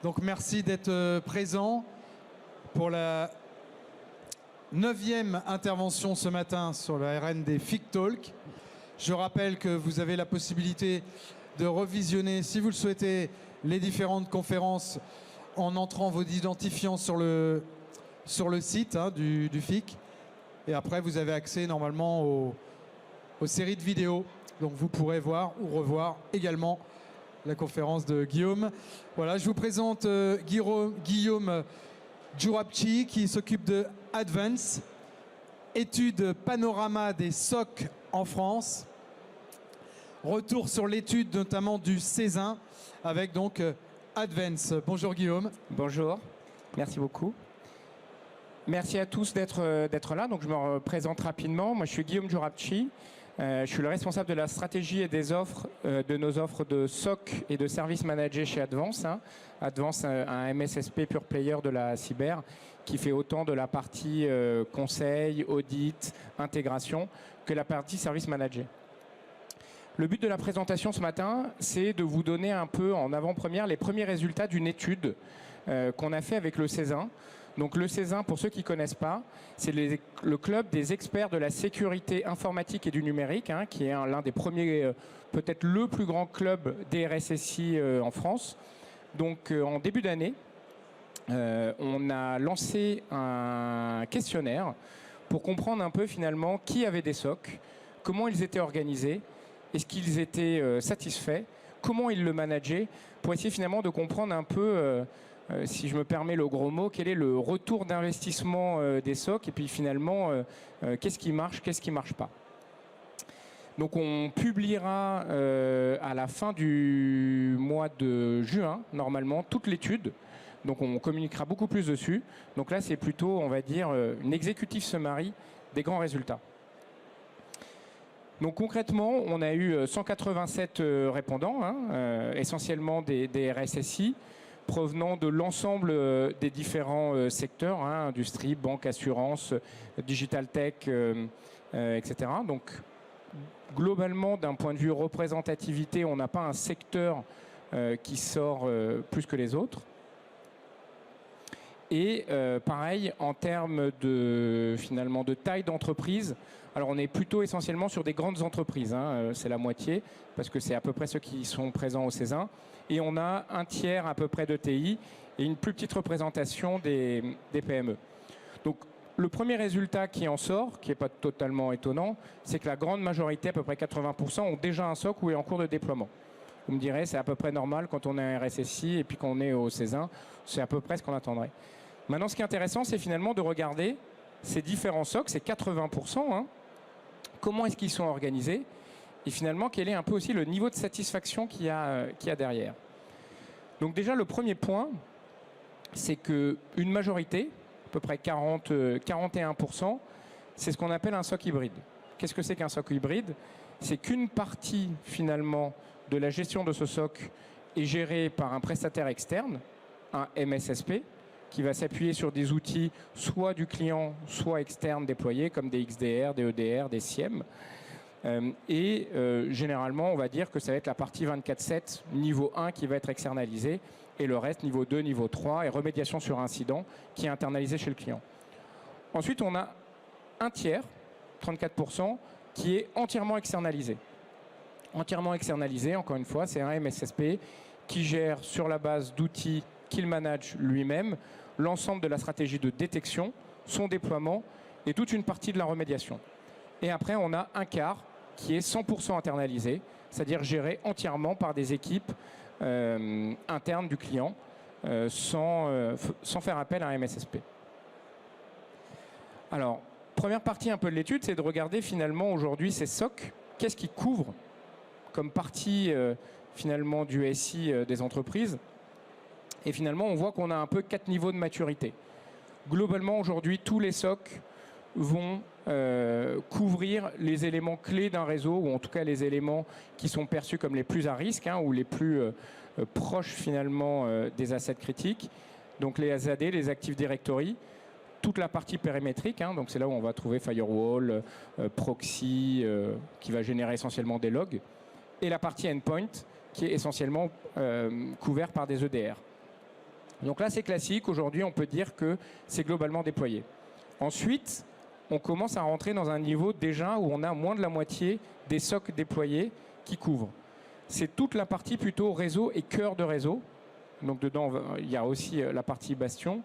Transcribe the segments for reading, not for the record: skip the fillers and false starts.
Donc merci d'être présent pour la 9e intervention ce matin sur la RN des FIC Talk. Je rappelle que vous avez la possibilité de revisionner, si vous le souhaitez, les différentes conférences en entrant vos identifiants sur le site du FIC. Et après, vous avez accès normalement aux séries de vidéos. Donc vous pourrez voir ou revoir également la conférence de Guillaume. Voilà, je vous présente Guillaume Djourabchi qui s'occupe de Advance, étude panorama des SOC en France. Retour sur l'étude notamment du Césin avec donc Advance. Bonjour Guillaume. Bonjour, merci beaucoup. Merci à tous d'être là. Donc je me présente rapidement. Moi je suis Guillaume Djourabchi. Je suis le responsable de la stratégie et des offres de nos offres de SOC et de services managés chez Advance. Advance, un MSSP pure player de la cyber qui fait autant de la partie conseil, audit, intégration que la partie service managé. Le but de la présentation ce matin, c'est de vous donner un peu en avant-première les premiers résultats d'une étude qu'on a fait avec le Césin. Donc le Césin, pour ceux qui ne connaissent pas, c'est le club des experts de la sécurité informatique et du numérique, qui est l'un des premiers, peut-être le plus grand club des RSSI en France. Donc en début d'année, on a lancé un questionnaire pour comprendre un peu finalement qui avait des SOC, comment ils étaient organisés, est-ce qu'ils étaient satisfaits, comment ils le manageaient, pour essayer finalement de comprendre un peu... si je me permets le gros mot, quel est le retour d'investissement des SOC et puis finalement, qu'est-ce qui marche, qu'est-ce qui ne marche pas. Donc on publiera à la fin du mois de juin, normalement, toute l'étude. Donc on communiquera beaucoup plus dessus. Donc là, c'est plutôt, on va dire, une executive summary des grands résultats. Donc concrètement, on a eu 187 répondants, essentiellement des RSSI, provenant de l'ensemble des différents secteurs, industrie, banque, assurance, digital tech, etc. Donc, globalement, d'un point de vue représentativité, on n'a pas un secteur qui sort plus que les autres. Et pareil, en termes finalement de taille d'entreprise, alors on est plutôt essentiellement sur des grandes entreprises, c'est la moitié, parce que c'est à peu près ceux qui sont présents au Césin. Et on a un tiers à peu près de TI et une plus petite représentation des PME. Donc le premier résultat qui en sort, qui n'est pas totalement étonnant, c'est que la grande majorité, à peu près 80%, ont déjà un SOC ou est en cours de déploiement. Vous me direz, c'est à peu près normal quand on est un RSSI et puis qu'on est au Césin, c'est à peu près ce qu'on attendrait. Maintenant, ce qui est intéressant, c'est finalement de regarder ces différents SOC, ces 80%, comment est-ce qu'ils sont organisés et finalement, quel est un peu aussi le niveau de satisfaction qu'il y a derrière. Donc déjà, le premier point, c'est qu'une majorité, à peu près 41%, c'est ce qu'on appelle un SOC hybride. Qu'est-ce que c'est qu'un SOC hybride? C'est qu'une partie, finalement, de la gestion de ce SOC est gérée par un prestataire externe, un MSSP, qui va s'appuyer sur des outils soit du client, soit externes déployés, comme des XDR, des EDR, des SIEM. Généralement, on va dire que ça va être la partie 24/7, niveau 1 qui va être externalisée, et le reste, niveau 2, niveau 3, et remédiation sur incident, qui est internalisé chez le client. Ensuite, on a un tiers, 34%, qui est entièrement externalisé. Entièrement externalisé, encore une fois, c'est un MSSP qui gère sur la base d'outils qu'il manage lui-même l'ensemble de la stratégie de détection, son déploiement et toute une partie de la remédiation. Et après, on a un quart qui est 100% internalisé, c'est-à-dire géré entièrement par des équipes internes du client sans faire appel à un MSSP. Alors, première partie un peu de l'étude, c'est de regarder finalement aujourd'hui ces SOC, qu'est-ce qu'ils couvrent comme partie finalement du SI des entreprises. Et finalement, on voit qu'on a un peu 4 niveaux de maturité. Globalement, aujourd'hui, tous les SOC vont couvrir les éléments clés d'un réseau, ou en tout cas les éléments qui sont perçus comme les plus à risque, ou les plus proches finalement des assets critiques. Donc les AZD, les Active Directory, toute la partie périmétrique, donc c'est là où on va trouver firewall, proxy, qui va générer essentiellement des logs, et la partie endpoint, qui est essentiellement couvert par des EDR. Donc là, c'est classique. Aujourd'hui, on peut dire que c'est globalement déployé. Ensuite, on commence à rentrer dans un niveau déjà où on a moins de la moitié des SOC déployés qui couvrent. C'est toute la partie plutôt réseau et cœur de réseau. Donc dedans, il y a aussi la partie bastion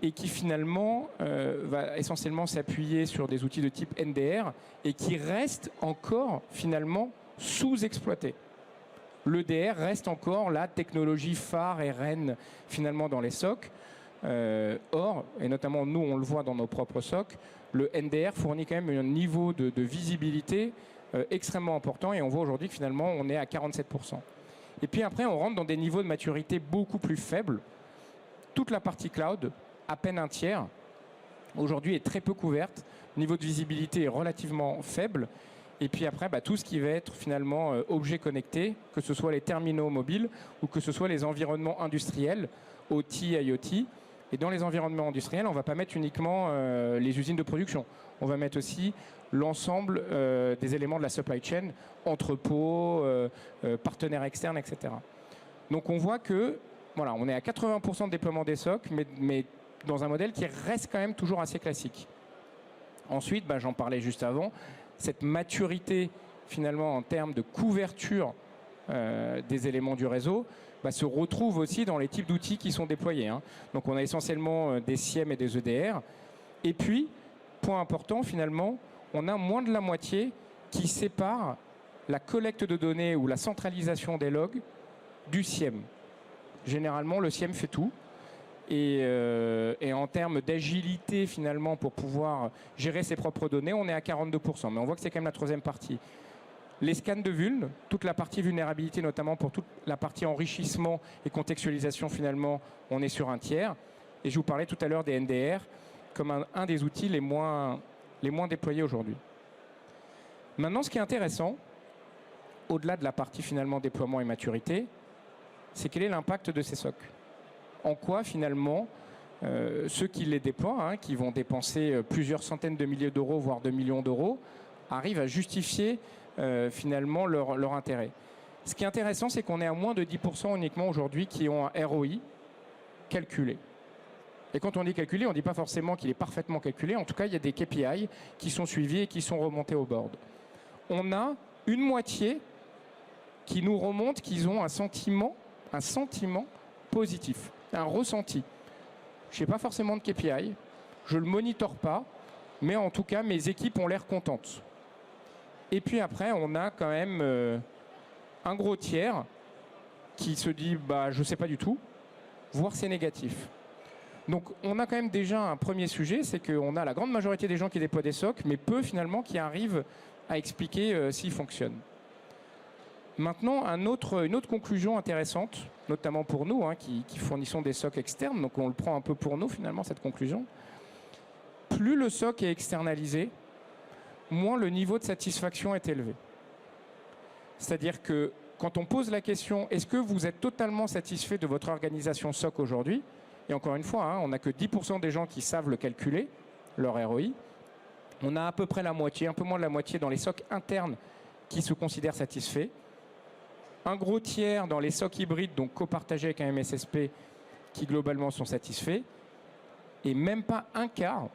et qui finalement va essentiellement s'appuyer sur des outils de type NDR et qui reste encore finalement sous-exploité. L'EDR reste encore la technologie phare et reine finalement dans les SOC. Or, et notamment nous on le voit dans nos propres SOC, le NDR fournit quand même un niveau de visibilité extrêmement important et on voit aujourd'hui que finalement on est à 47%. Et puis après on rentre dans des niveaux de maturité beaucoup plus faibles. Toute la partie cloud, à peine un tiers, aujourd'hui est très peu couverte. Le niveau de visibilité est relativement faible. Et puis après, tout ce qui va être finalement objets connectés, que ce soit les terminaux mobiles ou que ce soit les environnements industriels, OT, IoT. Et dans les environnements industriels, on ne va pas mettre uniquement les usines de production. On va mettre aussi l'ensemble des éléments de la supply chain, entrepôts, partenaires externes, etc. Donc on voit que voilà, on est à 80% de déploiement des SOC, mais dans un modèle qui reste quand même toujours assez classique. Ensuite, j'en parlais juste avant, cette maturité finalement en termes de couverture des éléments du réseau se retrouve aussi dans les types d'outils qui sont déployés. Donc on a essentiellement des SIEM et des EDR. Et puis, point important finalement, on a moins de la moitié qui sépare la collecte de données ou la centralisation des logs du SIEM. Généralement, le SIEM fait tout. Et en termes d'agilité finalement pour pouvoir gérer ses propres données, on est à 42%. Mais on voit que c'est quand même la troisième partie. Les scans de vuln, toute la partie vulnérabilité, notamment pour toute la partie enrichissement et contextualisation finalement, on est sur un tiers. Et je vous parlais tout à l'heure des NDR comme un des outils les moins déployés aujourd'hui. Maintenant, ce qui est intéressant, au-delà de la partie finalement déploiement et maturité, c'est quel est l'impact de ces SOC. En quoi finalement ceux qui les déploient, qui vont dépenser plusieurs centaines de milliers d'euros, voire 2 millions d'euros, arrivent à justifier finalement leur intérêt. Ce qui est intéressant, c'est qu'on est à moins de 10% uniquement aujourd'hui qui ont un ROI calculé. Et quand on dit calculé, on ne dit pas forcément qu'il est parfaitement calculé. En tout cas, il y a des KPI qui sont suivis et qui sont remontés au board. On a une moitié qui nous remonte qu'ils ont un sentiment positif, un ressenti. Je n'ai pas forcément de KPI, je ne le monitore pas, mais en tout cas, mes équipes ont l'air contentes. Et puis après, on a quand même un gros tiers qui se dit je ne sais pas du tout, voire c'est négatif. Donc on a quand même déjà un premier sujet, c'est qu'on a la grande majorité des gens qui déploient des SOC, mais peu finalement qui arrivent à expliquer s'ils fonctionnent. Maintenant, une autre conclusion intéressante, notamment pour nous qui fournissons des SOC externes, donc on le prend un peu pour nous finalement cette conclusion. Plus le SOC est externalisé, moins le niveau de satisfaction est élevé. C'est-à-dire que quand on pose la question, est-ce que vous êtes totalement satisfait de votre organisation SOC aujourd'hui? Et encore une fois, on n'a que 10% des gens qui savent le calculer, leur ROI. On a à peu près la moitié, un peu moins de la moitié dans les SOC internes qui se considèrent satisfaits. Un gros tiers dans les SOC hybrides, donc copartagés avec un MSSP, qui globalement sont satisfaits. Et même pas un quart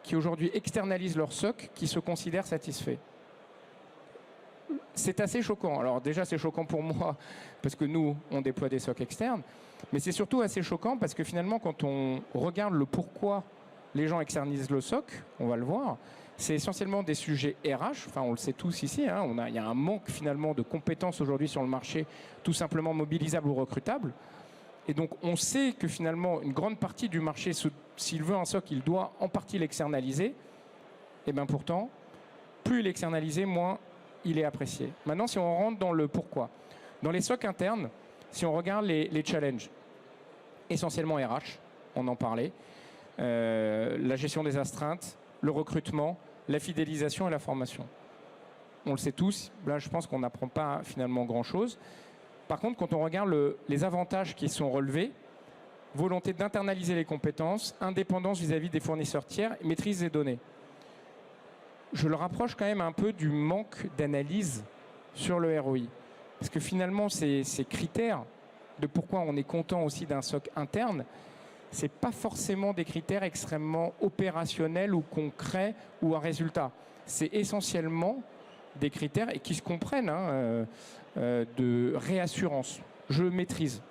qui aujourd'hui externalisent leur SOC qui se considèrent satisfaits. C'est assez choquant. Alors déjà, c'est choquant pour moi parce que nous, on déploie des SOC externes. Mais c'est surtout assez choquant parce que finalement, quand on regarde le pourquoi les gens externalisent le SOC, on va le voir, c'est essentiellement des sujets RH. Enfin, on le sait tous ici. Il y a un manque finalement de compétences aujourd'hui sur le marché, tout simplement mobilisables ou recrutables. Et donc, on sait que finalement, une grande partie du marché, s'il veut un SOC, il doit en partie l'externaliser. Et bien pourtant, plus il est externalisé, moins il est apprécié. Maintenant, si on rentre dans le pourquoi. Dans les SOC internes, si on regarde les challenges, essentiellement RH, on en parlait, la gestion des astreintes, le recrutement, la fidélisation et la formation. On le sait tous, là je pense qu'on n'apprend pas finalement grand-chose. Par contre, quand on regarde les avantages qui sont relevés, volonté d'internaliser les compétences, indépendance vis-à-vis des fournisseurs tiers, maîtrise des données. Je le rapproche quand même un peu du manque d'analyse sur le ROI. Parce que finalement, ces critères de pourquoi on est content aussi d'un SOC interne, c'est pas forcément des critères extrêmement opérationnels ou concrets ou un résultat. C'est essentiellement des critères et qui se comprennent de réassurance. Je maîtrise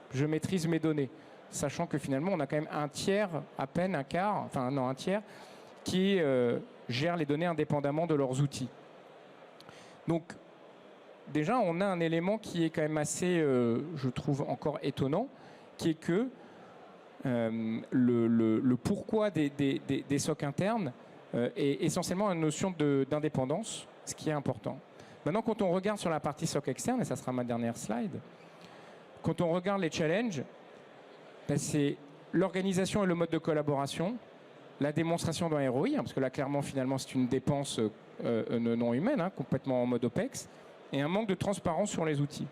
mes données, sachant que finalement on a quand même un tiers, à peine un quart, enfin non un tiers, qui gère les données indépendamment de leurs outils. Donc déjà on a un élément qui est quand même assez, je trouve encore étonnant, qui est que le pourquoi des SOC internes est essentiellement une notion d'indépendance, ce qui est important. Maintenant, quand on regarde sur la partie SOC externe, et ça sera ma dernière slide, quand on regarde les challenges, ben c'est l'organisation et le mode de collaboration, la démonstration d'un ROI, parce que là, clairement, finalement, c'est une dépense non humaine, complètement en mode OPEX, et un manque de transparence sur les outils.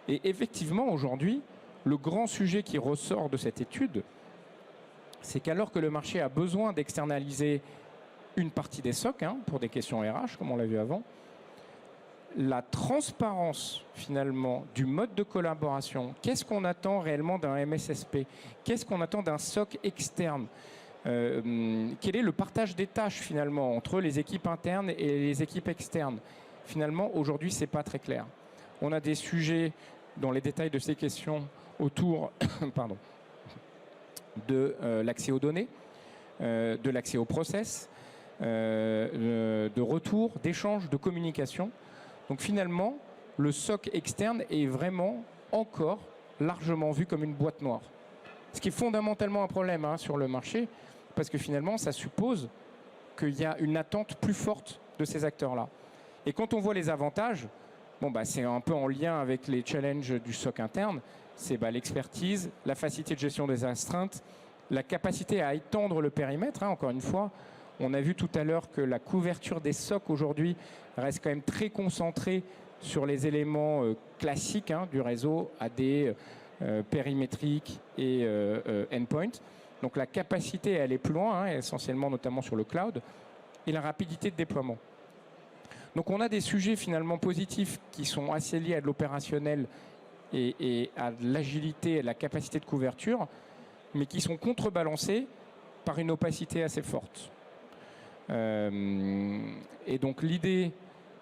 Et effectivement, aujourd'hui, le grand sujet qui ressort de cette étude, c'est qu'alors que le marché a besoin d'externaliser une partie des SOC, pour des questions RH, comme on l'a vu avant, la transparence, finalement, du mode de collaboration, qu'est-ce qu'on attend réellement d'un MSSP? Qu'est-ce qu'on attend d'un SOC externe? Quel est le partage des tâches, finalement, entre les équipes internes et les équipes externes? Finalement, aujourd'hui, ce n'est pas très clair. On a des sujets dans les détails de ces questions autour pardon, de l'accès aux données, de l'accès au process, de retour, d'échange, de communication. Donc finalement, le SOC externe est vraiment encore largement vu comme une boîte noire. Ce qui est fondamentalement un problème sur le marché, parce que finalement, ça suppose qu'il y a une attente plus forte de ces acteurs-là. Et quand on voit les avantages, bon, c'est un peu en lien avec les challenges du SOC interne, c'est l'expertise, la facilité de gestion des astreintes, la capacité à étendre le périmètre, encore une fois. On a vu tout à l'heure que la couverture des SOC aujourd'hui reste quand même très concentrée sur les éléments classiques du réseau AD, périmétrique et endpoint. Donc la capacité à aller plus loin, essentiellement notamment sur le cloud, et la rapidité de déploiement. Donc on a des sujets finalement positifs qui sont assez liés à de l'opérationnel et à l'agilité et à la capacité de couverture, mais qui sont contrebalancés par une opacité assez forte. Et donc l'idée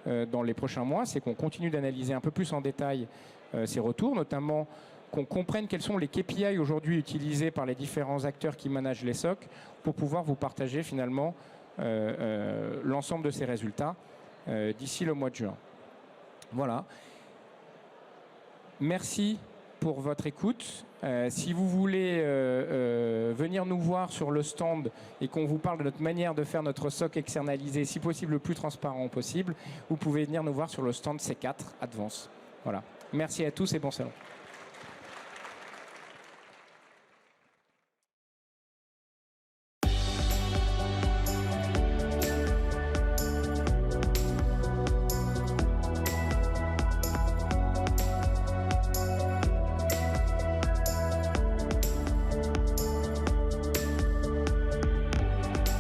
dans les prochains mois, c'est qu'on continue d'analyser un peu plus en détail ces retours, notamment qu'on comprenne quels sont les KPI aujourd'hui utilisés par les différents acteurs qui managent les SOC pour pouvoir vous partager finalement l'ensemble de ces résultats d'ici le mois de juin. Voilà. Merci pour votre écoute. Si vous voulez venir nous voir sur le stand et qu'on vous parle de notre manière de faire notre SOC externalisé, si possible le plus transparent possible, vous pouvez venir nous voir sur le stand C4 Advance. Voilà. Merci à tous et bon salon.